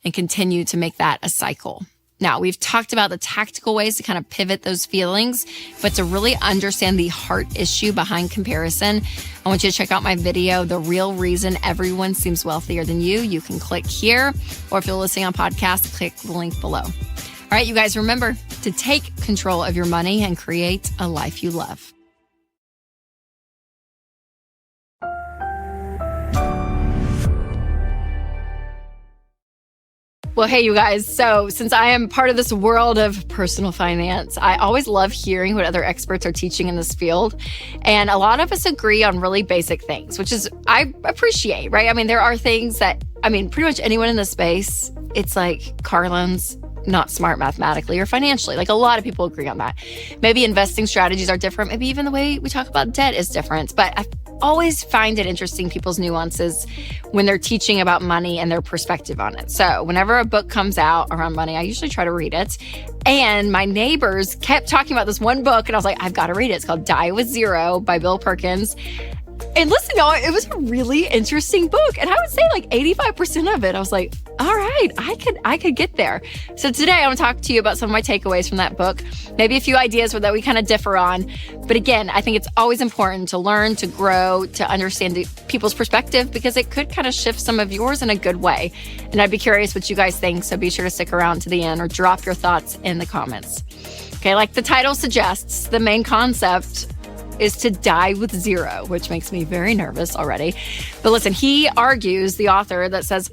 and continue to make that a cycle. Now, we've talked about the tactical ways to kind of pivot those feelings, but to really understand the heart issue behind comparison, I want you to check out my video, The Real Reason Everyone Seems Wealthier Than You. You can click here, or if you're listening on podcast, click the link below. All right, you guys, remember to take control of your money and create a life you love. Well, hey, you guys. So since I am part of this world of personal finance, I always love hearing what other experts are teaching in this field. And a lot of us agree on really basic things, which is I appreciate, right? I mean, there are things that, pretty much anyone in this space, it's like car loans, not smart mathematically or financially. Like a lot of people agree on that. Maybe investing strategies are different. Maybe even the way we talk about debt is different. But I always find it interesting, people's nuances when they're teaching about money and their perspective on it. So whenever a book comes out around money, I usually try to read it. And my neighbors kept talking about this one book and I was like, I've got to read it. It's called Die with Zero by Bill Perkins. And listen, y'all, it was a really interesting book. And I would say like 85% of it, I was like, all right, I could get there. So today I want to talk to you about some of my takeaways from that book, maybe a few ideas that we kind of differ on. But again, I think it's always important to learn, to grow, to understand people's perspective because it could kind of shift some of yours in a good way. And I'd be curious what you guys think. So be sure to stick around to the end or drop your thoughts in the comments. Okay, like the title suggests, the main concept is to die with zero, which makes me very nervous already. But listen, he argues, the author, that says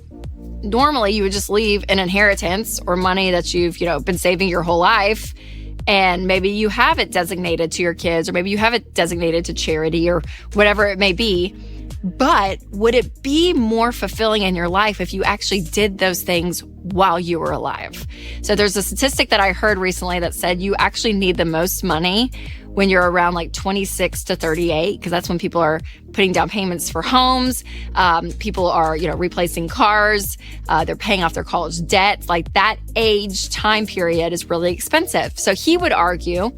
normally you would just leave an inheritance or money that you've, been saving your whole life, and maybe you have it designated to your kids, or maybe you have it designated to charity or whatever it may be. But would it be more fulfilling in your life if you actually did those things while you were alive? So there's a statistic that I heard recently that said you actually need the most money when you're around like 26 to 38, because that's when people are putting down payments for homes. People are, replacing cars. They're paying off their college debt. Like that age time period is really expensive. So he would argue,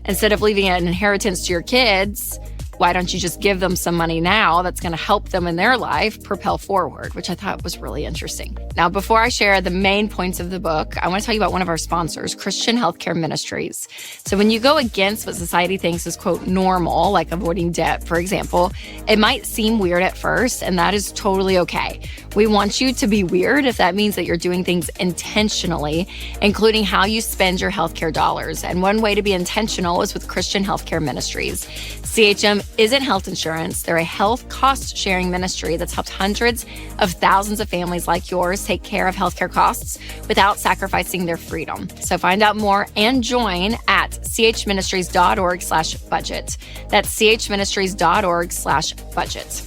instead of leaving an inheritance to your kids, why don't you just give them some money now that's going to help them in their life propel forward, which I thought was really interesting. Now, before I share the main points of the book, I want to tell you about one of our sponsors, Christian Healthcare Ministries. So when you go against what society thinks is, quote, normal, like avoiding debt, for example, it might seem weird at first, and that is totally okay. We want you to be weird if that means that you're doing things intentionally, including how you spend your healthcare dollars. And one way to be intentional is with Christian Healthcare Ministries. CHM isn't health insurance. They're a health cost-sharing ministry that's helped hundreds of thousands of families like yours take care of healthcare costs without sacrificing their freedom. So find out more and join at chministries.org/budget. That's chministries.org/budget.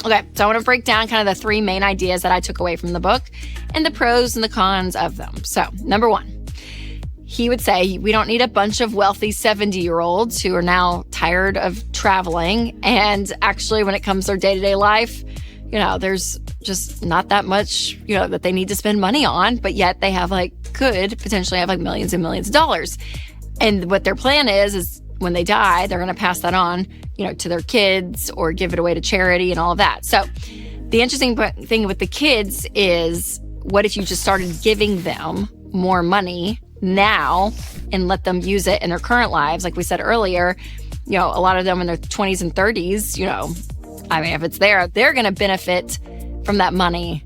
Okay, so I want to break down kind of the three main ideas that I took away from the book and the pros and the cons of them. So, number one, he would say we don't need a bunch of wealthy 70-year-olds who are now tired of traveling. And actually, when it comes to their day-to-day life, there's just not that much, that they need to spend money on, but yet they could potentially have millions and millions of dollars. And what their plan is when they die, they're going to pass that on, to their kids or give it away to charity and all of that. So the interesting thing with the kids is, what if you just started giving them more money now and let them use it in their current lives? Like we said earlier, a lot of them in their 20s and 30s, if it's there, they're going to benefit from that money,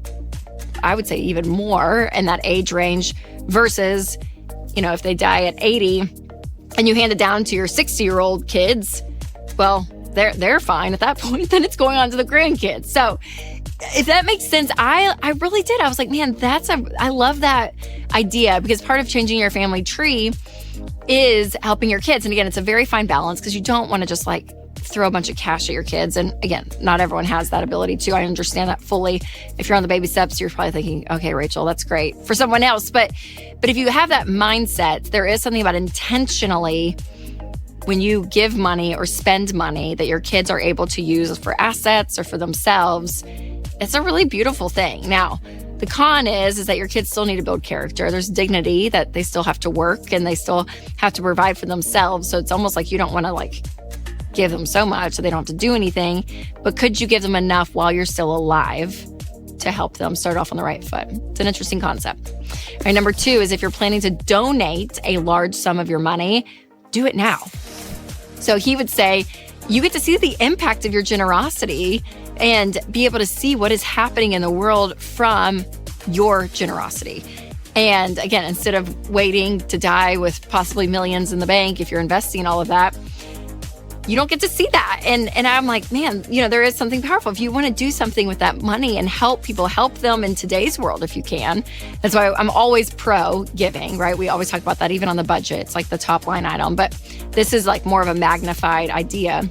I would say even more in that age range versus, if they die at 80 and you hand it down to your 60-year-old kids, well, they're fine at that point. Then it's going on to the grandkids. So if that makes sense, I really did. I was like, man, I love that idea, because part of changing your family tree is helping your kids. And again, it's a very fine balance, because you don't want to just throw a bunch of cash at your kids. And again, not everyone has that ability to. I understand that fully. If you're on the baby steps, you're probably thinking, okay, Rachel, that's great for someone else. But if you have that mindset, there is something about intentionally, when you give money or spend money that your kids are able to use for assets or for themselves, it's a really beautiful thing. Now, the con is that your kids still need to build character. There's dignity that they still have to work and they still have to provide for themselves. So it's almost like you don't want to give them so much so they don't have to do anything. But could you give them enough while you're still alive to help them start off on the right foot? It's an interesting concept. All right, number two is, if you're planning to donate a large sum of your money, do it now. So he would say, you get to see the impact of your generosity and be able to see what is happening in the world from your generosity. And again, instead of waiting to die with possibly millions in the bank, if you're investing all of that, you don't get to see that. And I'm like, man, there is something powerful. If you want to do something with that money and help people, help them in today's world if you can. That's why I'm always pro giving, right? We always talk about that even on the budget. It's like the top line item. But this is like more of a magnified idea.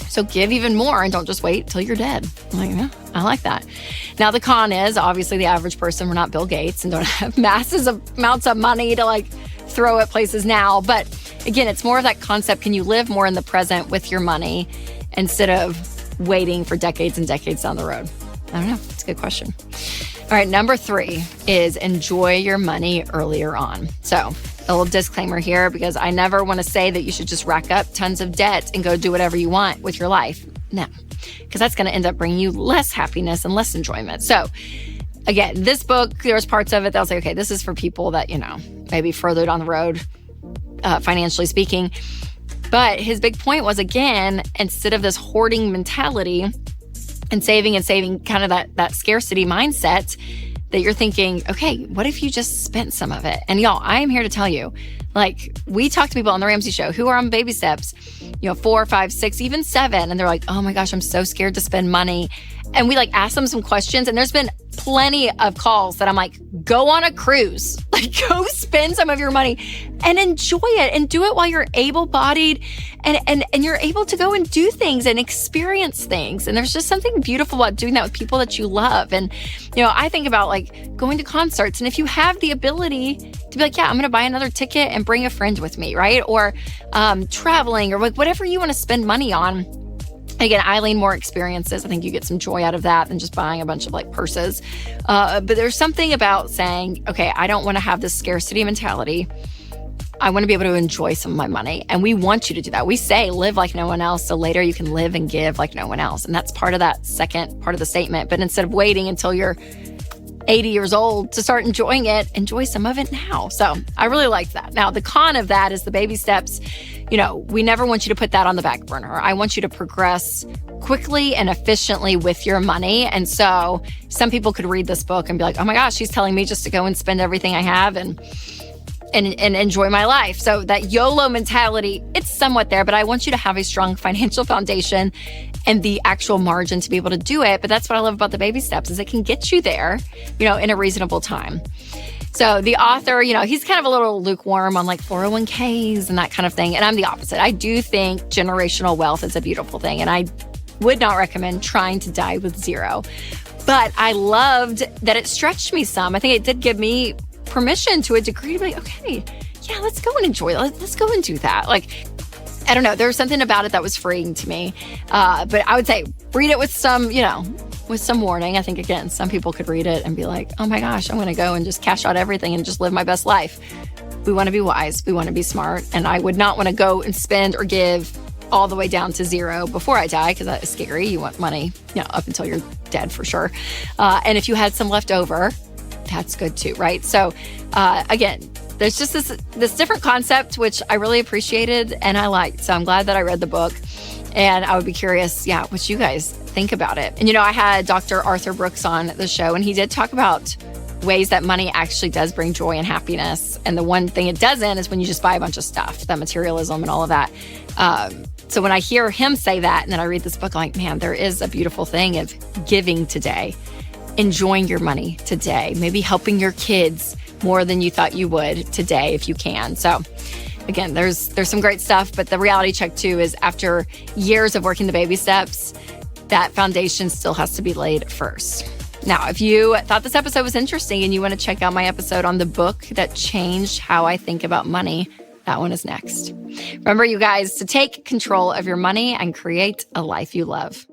So give even more and don't just wait till you're dead. I'm like, yeah, I like that. Now the con is obviously the average person, we're not Bill Gates and don't have massive amounts of money to like throw at places now. But again, it's more of that concept. Can you live more in the present with your money instead of waiting for decades and decades down the road? I don't know. It's a good question. All right. Number 3 is enjoy your money earlier on. So a little disclaimer here, because I never want to say that you should just rack up tons of debt and go do whatever you want with your life. No, because that's going to end up bringing you less happiness and less enjoyment. So again, this book, there's parts of it that'll say, okay, this is for people that, maybe further down the road, financially speaking. But his big point was, again, instead of this hoarding mentality and saving, kind of that scarcity mindset, that you're thinking, okay, what if you just spent some of it? And y'all, I am here to tell you, like, we talk to people on the Ramsey Show who are on baby steps, 4, 5, 6, even 7. And they're like, oh my gosh, I'm so scared to spend money. And we ask them some questions. And there's been plenty of calls that I'm like, go on a cruise, go spend some of your money and enjoy it and do it while you're able-bodied and you're able to go and do things and experience things. And there's just something beautiful about doing that with people that you love. And, I think about going to concerts. And if you have the ability to be like, yeah, I'm going to buy another ticket and bring a friend with me, right? Or traveling or whatever you want to spend money on. Again, I lean more experiences. I think you get some joy out of that than just buying a bunch of purses. But there's something about saying, okay, I don't want to have this scarcity mentality. I want to be able to enjoy some of my money. And we want you to do that. We say live like no one else, so later you can live and give like no one else. And that's part of that second part of the statement. But instead of waiting until you're 80 years old to start enjoying it, enjoy some of it now. So I really liked that. Now, the con of that is the baby steps. We never want you to put that on the back burner. I want you to progress quickly and efficiently with your money. And so some people could read this book and be like, oh my gosh, she's telling me just to go and spend everything I have and enjoy my life. So that YOLO mentality, it's somewhat there, but I want you to have a strong financial foundation and the actual margin to be able to do it. But that's what I love about the baby steps is it can get you there, in a reasonable time. So the author, he's kind of a little lukewarm on 401ks and that kind of thing. And I'm the opposite. I do think generational wealth is a beautiful thing. And I would not recommend trying to die with zero. But I loved that it stretched me some. I think it did give me permission to a degree to be like, okay, yeah, let's go and enjoy it. Let's go and do that. I don't know. There was something about it that was freeing to me. But I would say read it with some, with some warning. I think, again, some people could read it and be like, oh my gosh, I'm going to go and just cash out everything and just live my best life. We want to be wise. We want to be smart. And I would not want to go and spend or give all the way down to zero before I die, because that is scary. You want money, up until you're dead for sure. And if you had some left over, that's good too, right? So again, there's just this different concept, which I really appreciated and I liked. So I'm glad that I read the book. And I would be curious, what you guys think about it. And, I had Dr. Arthur Brooks on the show, and he did talk about ways that money actually does bring joy and happiness. And the one thing it doesn't is when you just buy a bunch of stuff, that materialism and all of that. So when I hear him say that, and then I read this book, I'm like, man, there is a beautiful thing of giving today, enjoying your money today, maybe helping your kids more than you thought you would today if you can. So again, there's some great stuff, but the reality check too is after years of working the baby steps, that foundation still has to be laid first. Now, if you thought this episode was interesting and you want to check out my episode on the book that changed how I think about money, that one is next. Remember, you guys, to take control of your money and create a life you love.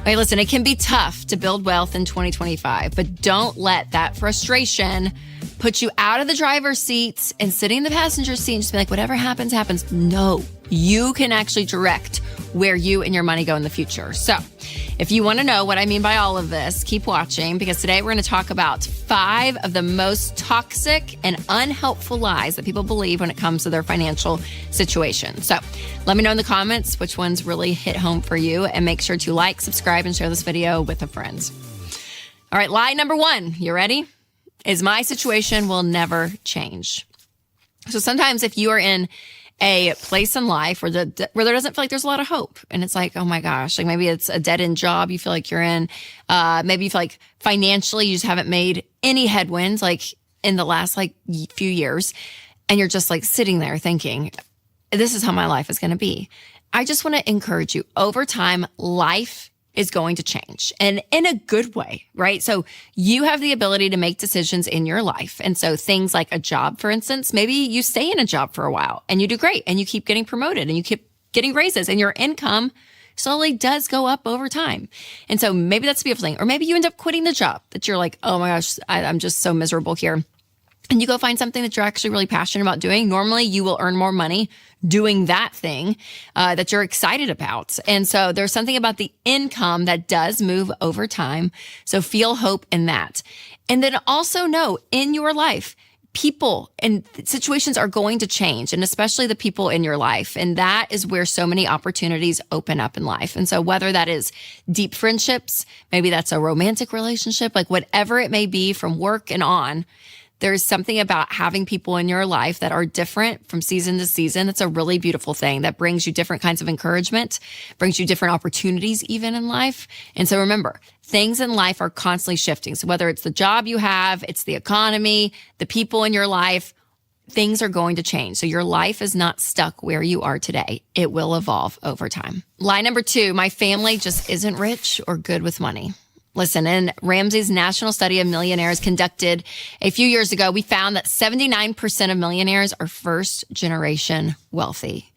Hey, listen, it can be tough to build wealth in 2025, but don't let that frustration put you out of the driver's seat and sitting in the passenger seat and just be like, whatever happens, happens. No, you can actually direct where you and your money go in the future. So if you want to know what I mean by all of this, keep watching, because today we're going to talk about 5 of the most toxic and unhelpful lies that people believe when it comes to their financial situation. So let me know in the comments which ones really hit home for you, and make sure to like, subscribe, and share this video with a friend. All right, lie number 1. You ready? is my situation will never change. So sometimes if you are in a place in life where there doesn't feel like there's a lot of hope, and it's like, oh my gosh, like maybe it's a dead end job you feel like you're in. Maybe you feel like financially you just haven't made any headwinds like in the last like few years. And you're just like sitting there thinking, this is how my life is going to be. I just want to encourage you, over time, life is going to change, and in a good way, right? So you have the ability to make decisions in your life. And so things like a job, for instance, maybe you stay in a job for a while and you do great and you keep getting promoted and you keep getting raises and your income slowly does go up over time. And so maybe that's a beautiful thing. Or maybe you end up quitting the job that you're like, oh my gosh, I'm just so miserable here. And you go find something that you're actually really passionate about doing. Normally, you will earn more money doing that thing that you're excited about. And so there's something about the income that does move over time. So feel hope in that. And then also know in your life, people and situations are going to change, and especially the people in your life. And that is where so many opportunities open up in life. And so whether that is deep friendships, maybe that's a romantic relationship, like whatever it may be from work and on, there's something about having people in your life that are different from season to season. That's a really beautiful thing that brings you different kinds of encouragement, brings you different opportunities even in life. And so remember, things in life are constantly shifting. So whether it's the job you have, it's the economy, the people in your life, things are going to change. So your life is not stuck where you are today. It will evolve over time. Lie number 2, my family just isn't rich or good with money. Listen, in Ramsey's national study of millionaires conducted a few years ago, we found that 79% of millionaires are first generation wealthy.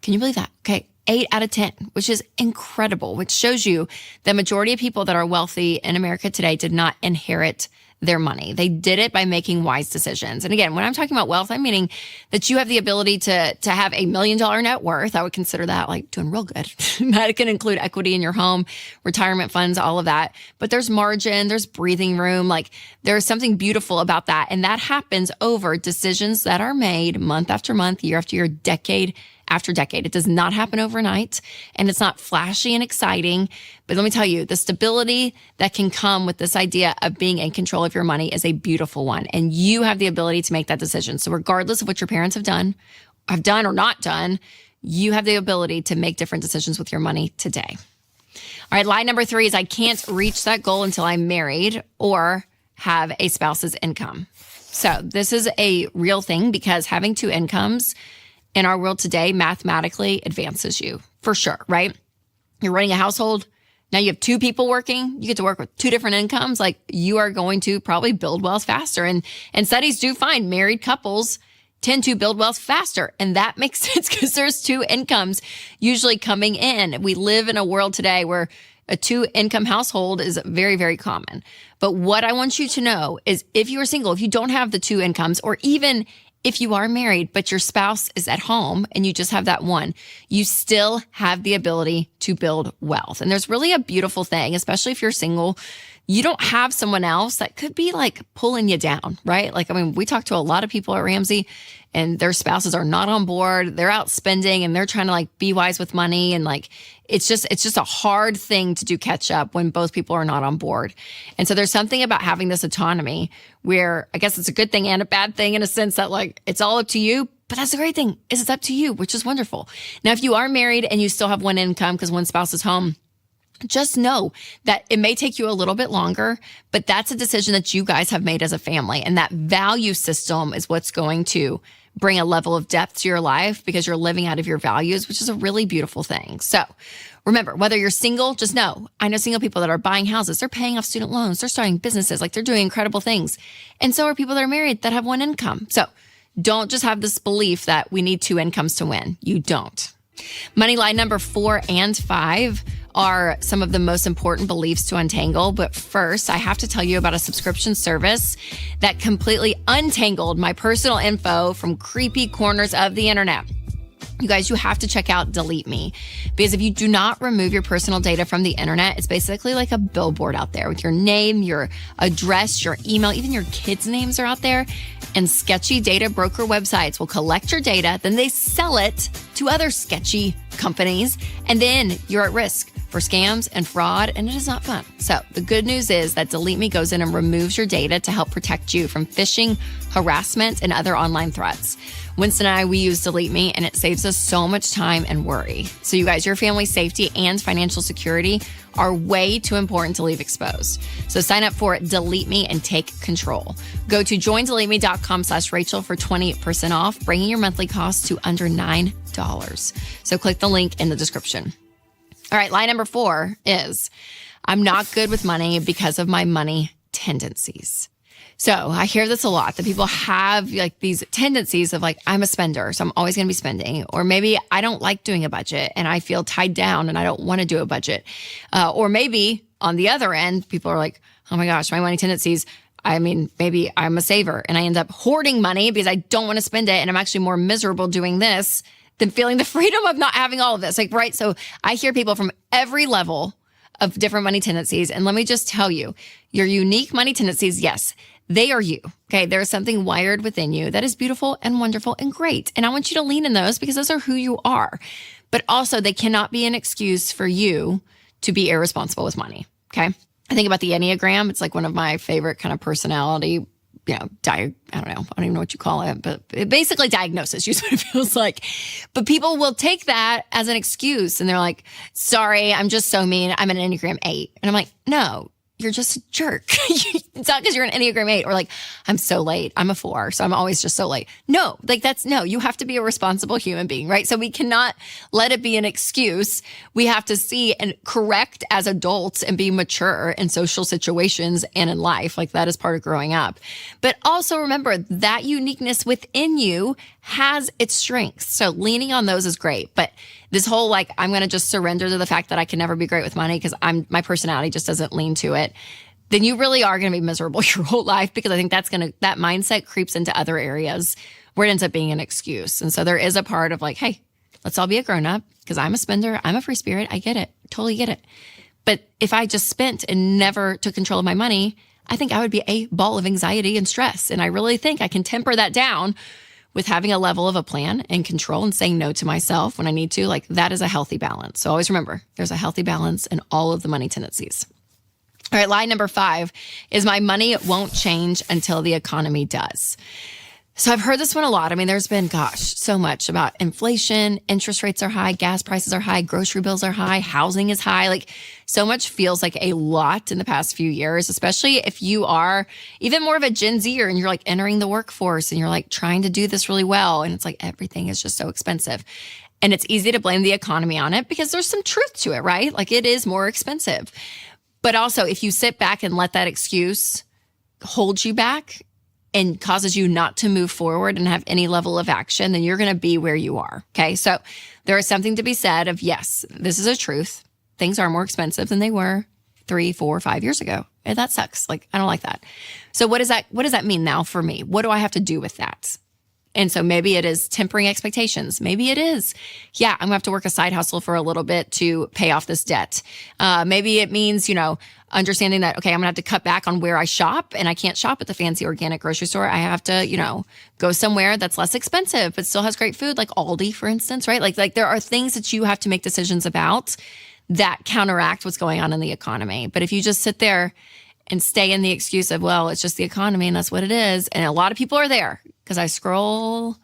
Can you believe that? Okay. 8 out of 10, which is incredible, which shows you the majority of people that are wealthy in America today did not inherit their money. They did it by making wise decisions. And again, when I'm talking about wealth, I'm meaning that you have the ability to have $1 million net worth. I would consider that like doing real good. That can include equity in your home, retirement funds, all of that. But there's margin, there's breathing room. Like there's something beautiful about that. And that happens over decisions that are made month after month, year after year, decade after decade. It does not happen overnight, and it's not flashy and exciting. But let me tell you, the stability that can come with this idea of being in control of your money is a beautiful one. And you have the ability to make that decision. So regardless of what your parents have done or not done, you have the ability to make different decisions with your money today. All right, lie number 3 is I can't reach that goal until I'm married or have a spouse's income. So this is a real thing because having 2 incomes in our world today mathematically advances you for sure, right? You're running a household. Now you have 2 people working. You get to work with 2 different incomes. Like you are going to probably build wealth faster. And studies do find married couples tend to build wealth faster. And that makes sense because there's 2 incomes usually coming in. We live in a world today where a 2-income household is very, very common. But what I want you to know is if you are single, if you don't have the 2 incomes, or even if you are married, but your spouse is at home and you just have that one, you still have the ability to build wealth. And there's really a beautiful thing, especially if you're single. You don't have someone else that could be like pulling you down, right? Like, I mean, we talk to a lot of people at Ramsey and their spouses are not on board. They're out spending and they're trying to like be wise with money. And like, it's just a hard thing to do catch up when both people are not on board. And so there's something about having this autonomy where I guess it's a good thing and a bad thing in a sense that like, it's all up to you. But that's the great thing is it's up to you, which is wonderful. Now, if you are married and you still have one income because one spouse is home, just know that it may take you a little bit longer, but that's a decision that you guys have made as a family. And that value system is what's going to bring a level of depth to your life because you're living out of your values, which is a really beautiful thing. So remember, whether you're single, just know, I know single people that are buying houses, they're paying off student loans, they're starting businesses, like they're doing incredible things. And so are people that are married that have one income. So don't just have this belief that we need 2 incomes to win. You don't. Money lie number 4 and 5 are some of the most important beliefs to untangle. But first, I have to tell you about a subscription service that completely untangled my personal info from creepy corners of the internet. You guys, you have to check out Delete Me, because if you do not remove your personal data from the internet, it's basically like a billboard out there with your name, your address, your email, even your kids' names are out there. And sketchy data broker websites will collect your data, then they sell it to other sketchy companies, and then you're at risk for scams and fraud, and it is not fun. So the good news is that Delete Me goes in and removes your data to help protect you from phishing, harassment, and other online threats. Winston and I, we use Delete Me, and it saves us so much time and worry. So you guys, your family's safety and financial security are way too important to leave exposed. So sign up for Delete Me and take control. Go to joindeleteme.com/Rachel for 20% off, bringing your monthly costs to under $9. So click the link in the description. All right, lie number 4 is I'm not good with money because of my money tendencies. So I hear this a lot, that people have like these tendencies of like, I'm a spender, so I'm always going to be spending. Or maybe I don't like doing a budget and I feel tied down and I don't want to do a budget. Or maybe on the other end, people are like, oh my gosh, my money tendencies. I mean, maybe I'm a saver and I end up hoarding money because I don't want to spend it. And I'm actually more miserable doing this than feeling the freedom of not having all of this. Like, right. So I hear people from every level of different money tendencies. And let me just tell you, your unique money tendencies, yes, they are you. Okay. There's something wired within you that is beautiful and wonderful and great. And I want you to lean in those because those are who you are. But also they cannot be an excuse for you to be irresponsible with money. Okay. I think about the Enneagram. It's like one of my favorite kind of personality, I don't know. I don't even know what you call it, but it basically diagnosis, usually what it feels like. But people will take that as an excuse and they're like, sorry, I'm just so mean. I'm an Enneagram 8. And I'm like, no, you're just a jerk. It's not because you're an Enneagram 8 or like, I'm so late. I'm a 4. So I'm always just so late. No, like you have to be a responsible human being, right? So we cannot let it be an excuse. We have to see and correct as adults and be mature in social situations and in life. Like that is part of growing up. But also remember that uniqueness within you has its strengths. So leaning on those is great. But this whole like, I'm going to just surrender to the fact that I can never be great with money because my personality just doesn't lean to it, then you really are going to be miserable your whole life, because I think that mindset creeps into other areas where it ends up being an excuse. And so there is a part of like, hey, let's all be a grown up because I'm a spender. I'm a free spirit. I get it. Totally get it. But if I just spent and never took control of my money, I think I would be a ball of anxiety and stress. And I really think I can temper that down with having a level of a plan and control and saying no to myself when I need to. Like that is a healthy balance. So always remember, there's a healthy balance in all of the money tendencies. All right, lie number 5 is my money won't change until the economy does. So I've heard this one a lot. I mean, there's been, so much about inflation, interest rates are high, gas prices are high, grocery bills are high, housing is high. Like so much feels like a lot in the past few years, especially if you are even more of a Gen Zer and you're like entering the workforce and you're like trying to do this really well. And it's like everything is just so expensive. And it's easy to blame the economy on it because there's some truth to it, right? Like it is more expensive. But also if you sit back and let that excuse hold you back and causes you not to move forward and have any level of action, then you're going to be where you are. Okay. So there is something to be said of, yes, this is a truth. Things are more expensive than they were 3, 4, 5 years ago. And that sucks. Like, I don't like that. So what does that mean now for me? What do I have to do with that? And so maybe it is tempering expectations. Maybe it is, I'm going to have to work a side hustle for a little bit to pay off this debt. Maybe it means, understanding that, okay, I'm going to have to cut back on where I shop and I can't shop at the fancy organic grocery store. I have to, go somewhere that's less expensive, but still has great food, like Aldi, for instance, right? Like there are things that you have to make decisions about that counteract what's going on in the economy. But if you just sit there and stay in the excuse of, well, it's just the economy and that's what it is. And a lot of people are there because I scroll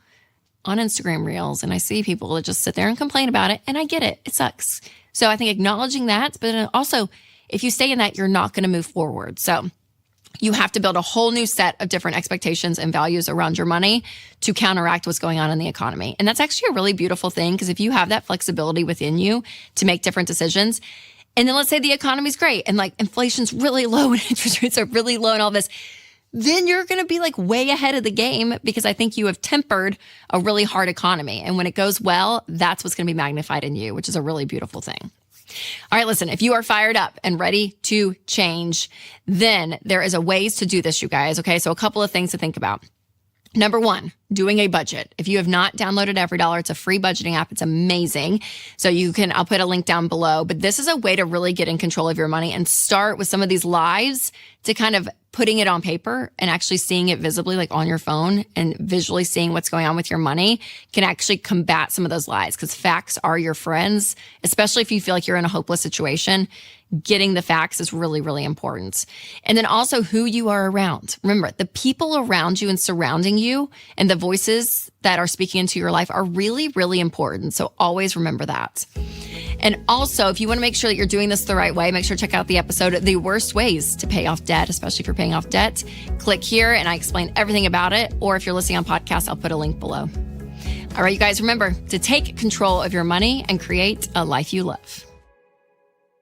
on Instagram reels and I see people that just sit there and complain about it. And I get it. It sucks. So I think acknowledging that, but also if you stay in that, you're not going to move forward. So you have to build a whole new set of different expectations and values around your money to counteract what's going on in the economy. And that's actually a really beautiful thing, because if you have that flexibility within you to make different decisions, and then let's say the economy's great and like inflation's really low and interest rates are really low and all this, then you're going to be like way ahead of the game, because I think you have tempered a really hard economy. And when it goes well, that's what's going to be magnified in you, which is a really beautiful thing. All right, listen, if you are fired up and ready to change, then there is a ways to do this, you guys. Okay, so a couple of things to think about. Number 1, doing a budget. If you have not downloaded EveryDollar, it's a free budgeting app. It's amazing. So I'll put a link down below, but this is a way to really get in control of your money and start with some of these lives to kind of putting it on paper and actually seeing it visibly, like on your phone and visually seeing what's going on with your money can actually combat some of those lies, because facts are your friends, especially if you feel like you're in a hopeless situation. Getting the facts is really, really important. And then also who you are around. Remember, the people around you and surrounding you and the voices that are speaking into your life are really, really important. So always remember that. And also, if you want to make sure that you're doing this the right way, make sure to check out the episode, The Worst Ways to Pay Off Debt, especially if you're paying off debt. Click here and I explain everything about it. Or if you're listening on podcast, I'll put a link below. All right, you guys, remember to take control of your money and create a life you love.